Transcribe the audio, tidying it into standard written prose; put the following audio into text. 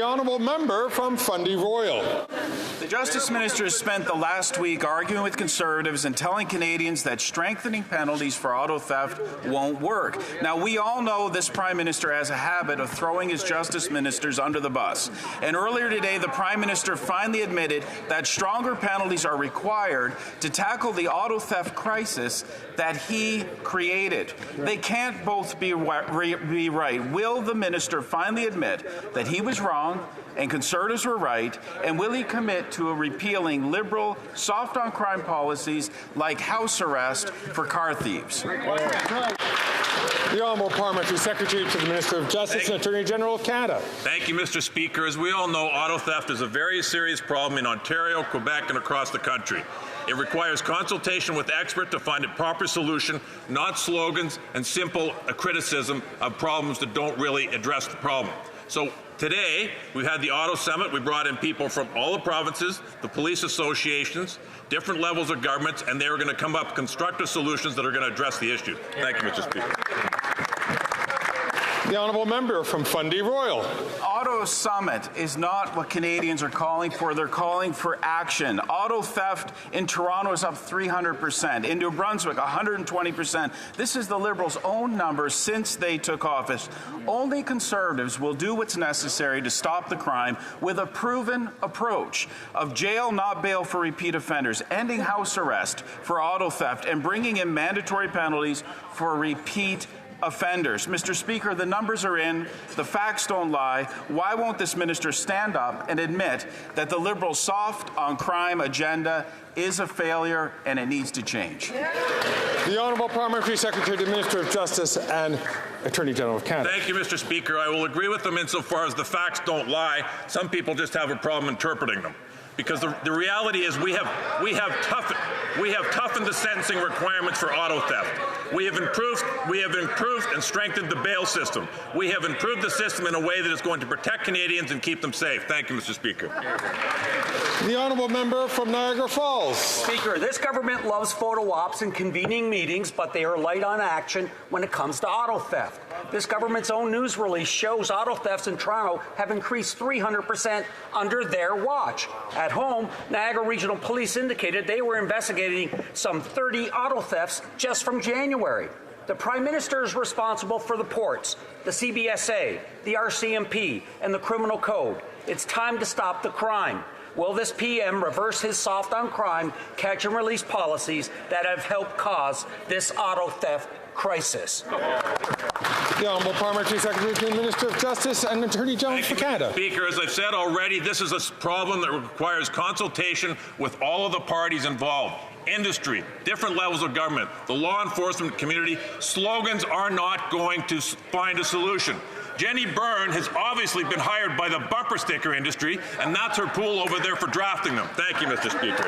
The honourable member from Fundy Royal. The Justice Minister has spent the last week arguing with Conservatives and telling Canadians that strengthening penalties for auto theft won't work. Now, we all know this Prime Minister has a habit of throwing his Justice Ministers under the bus. And earlier today, the Prime Minister finally admitted that stronger penalties are required to tackle the auto theft crisis that he created. They can't both be right. Will the Minister finally admit that he was wrong and Conservatives were right, and will he commit to repealing Liberal, soft-on-crime policies like house arrest for car thieves? The Honourable Parliamentary Secretary to the Minister of Justice and Attorney General of Canada. Thank you, Mr. Speaker. As we all know, auto theft is a very serious problem in Ontario, Quebec, and across the country. It requires consultation with experts to find a proper solution, not slogans and simple criticism of problems that don't really address the problem. So today, we've had the Auto Summit. We brought in people from all the provinces, the police associations, different levels of governments, and they were going to come up with constructive solutions that are going to address the issue. Thank you, Mr. Speaker. The honourable member from Fundy Royal. Auto Summit is not what Canadians are calling for. They're calling for action. Auto theft in Toronto is up 300%. In New Brunswick, 120%. This is the Liberals' own numbers since they took office. Only Conservatives will do what's necessary to stop the crime with a proven approach of jail, not bail for repeat offenders, ending house arrest for auto theft, and bringing in mandatory penalties for repeat offenders. Mr. Speaker, the numbers are in, the facts don't lie. Why won't this minister stand up and admit that the Liberal soft-on-crime agenda is a failure and it needs to change? The Honourable Parliamentary Secretary to the Minister of Justice and Attorney General of Canada. Thank you, Mr. Speaker. I will agree with them insofar as the facts don't lie. Some people just have a problem interpreting them. Because the reality is we have toughened the sentencing requirements for auto theft. We have improved and strengthened the bail system. We have improved the system in a way that is going to protect Canadians and keep them safe. Thank you, Mr. Speaker. The honourable member from Niagara Falls. Speaker, this government loves photo ops and convening meetings, but they are light on action when it comes to auto theft. This government's own news release shows auto thefts in Toronto have increased 300% under their watch. At home, Niagara Regional Police indicated they were investigating some 30 auto thefts just from January. The Prime Minister is responsible for the ports, the CBSA, the RCMP, and the Criminal Code. It's time to stop the crime. Will this PM reverse his soft-on-crime, catch-and-release policies that have helped cause this auto theft crisis? The Honourable Parliamentary Secretary to the Minister of Justice and Attorney General for Canada. Speaker, as I've said already, this is a problem that requires consultation with all of the parties involved. Industry, different levels of government, the law enforcement community. Slogans are not going to find a solution. Jenny Byrne has obviously been hired by the bumper sticker industry, and that's her pool over there for drafting them. Thank you, Mr. Speaker.